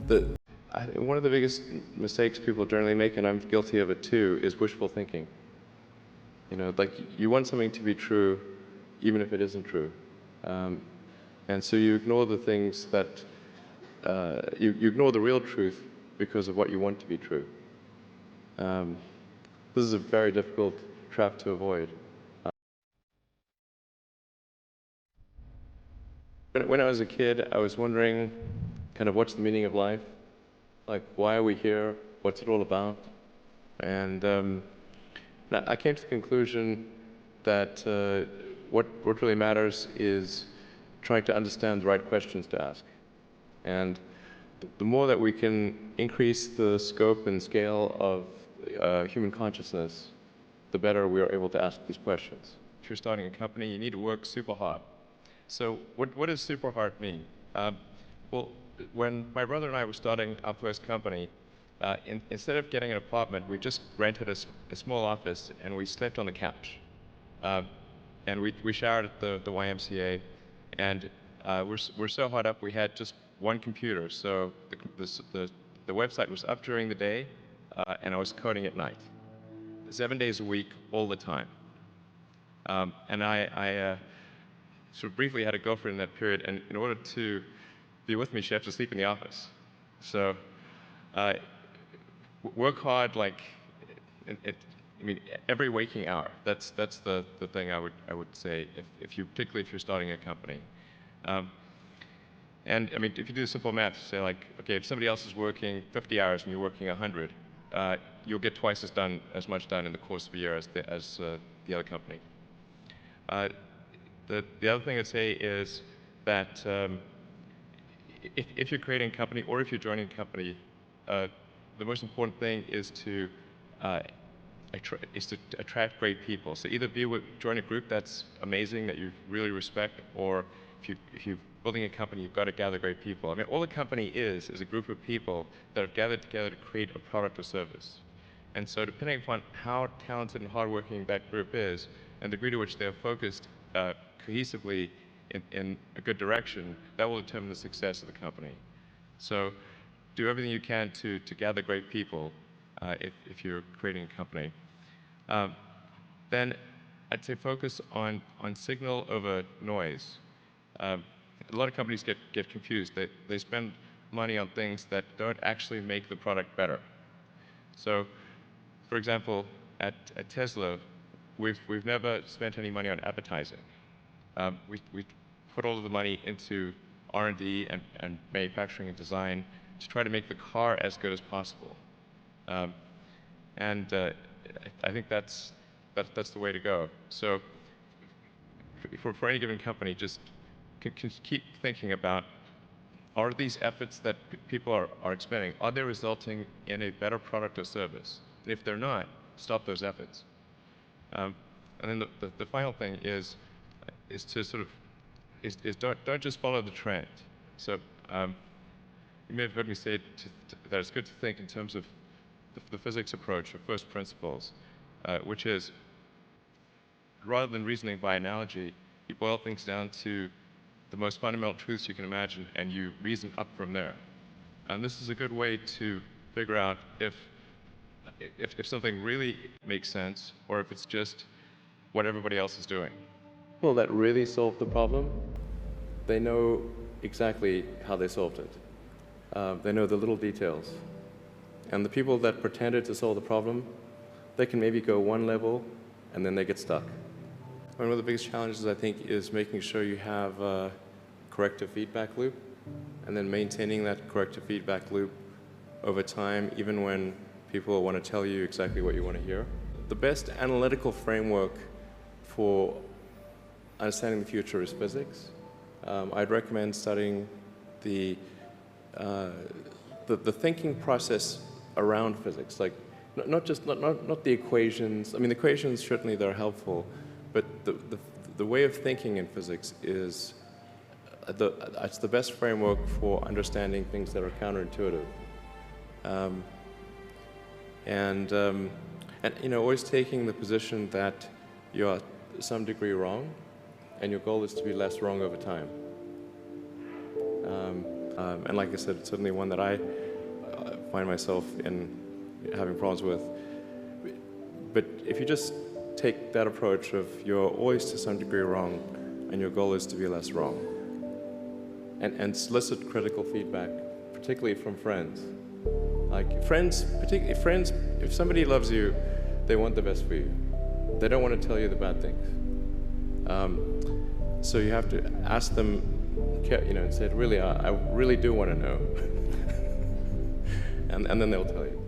One of the biggest mistakes people generally make, and I'm guilty of it too, is wishful thinking. You know, like you want something to be true, even if it isn't true. And so you ignore the things that, you ignore the real truth because of what you want to be true. This is a very difficult trap to avoid. When I was a kid, I was wondering kind of what's the meaning of life? Like, why are we here? What's it all about? And I came to the conclusion that what really matters is trying to understand the right questions to ask. And the more that we can increase the scope and scale of human consciousness, the better we are able to ask these questions. If you're starting a company, you need to work super hard. So what does super hard mean? Well, when my brother and I were starting our first company, instead of getting an apartment, we just rented a small office and we slept on the couch. And we showered at the YMCA, and we're so hot up we had just one computer. So the website was up during the day, and I was coding at night, 7 days a week, all the time. And I sort of briefly had a girlfriend in that period, and in order to be with me, she had to sleep in the office. So work hard, like I mean, every waking hour. That's the thing I would say, particularly if you're starting a company. And I mean, if you do simple math, say like, okay, if somebody else is working 50 hours and you're working 100, you'll get twice as much done in the course of a year as the other company. The other thing I'd say is that if you're creating a company or if you're joining a company, the most important thing is to attract great people. So either join a group that's amazing, that you really respect, or if you're building a company, you've got to gather great people. I mean, all a company is a group of people that have gathered together to create a product or service. And so depending upon how talented and hardworking that group is, and the degree to which they're focused cohesively in a good direction, that will determine the success of the company. So do everything you can to gather great people if you're creating a company. Then I'd say focus on signal over noise. A lot of companies get confused. They spend money on things that don't actually make the product better. So, for example, at Tesla, we've never spent any money on advertising. We put all of the money into R&D and manufacturing and design to try to make the car as good as possible. And I think that's the way to go. So for any given company, just keep thinking about, are these efforts that people are expending, are they resulting in a better product or service? And if they're not, stop those efforts. And then the final thing is to sort of, don't just follow the trend. So you may have heard me say that it's good to think in terms of the physics approach, or first principles, which is, rather than reasoning by analogy, you boil things down to the most fundamental truths you can imagine, and you reason up from there. And this is a good way to figure out if something really makes sense, or if it's just what everybody else is doing. People that really solve the problem, they know exactly how they solved it. They know the little details. And the people that pretended to solve the problem, they can maybe go one level, and then they get stuck. One of the biggest challenges, I think, is making sure you have a corrective feedback loop, and then maintaining that corrective feedback loop over time, even when people want to tell you exactly what you want to hear. The best analytical framework for understanding the future is physics. I'd recommend studying the thinking process around physics, like not the equations. I mean, the equations certainly they're helpful, but the way of thinking in physics is it's the best framework for understanding things that are counterintuitive. And you know, always taking the position that you are to some degree wrong, and your goal is to be less wrong over time. And like I said, it's certainly one that I find myself in having problems with. But if you just take that approach of you're always to some degree wrong, and your goal is to be less wrong, and solicit critical feedback, particularly from friends. Like friends, particularly friends, if somebody loves you, they want the best for you. They don't want to tell you the bad things. So you have to ask them, and say, really, I really do want to know. and then they'll tell you.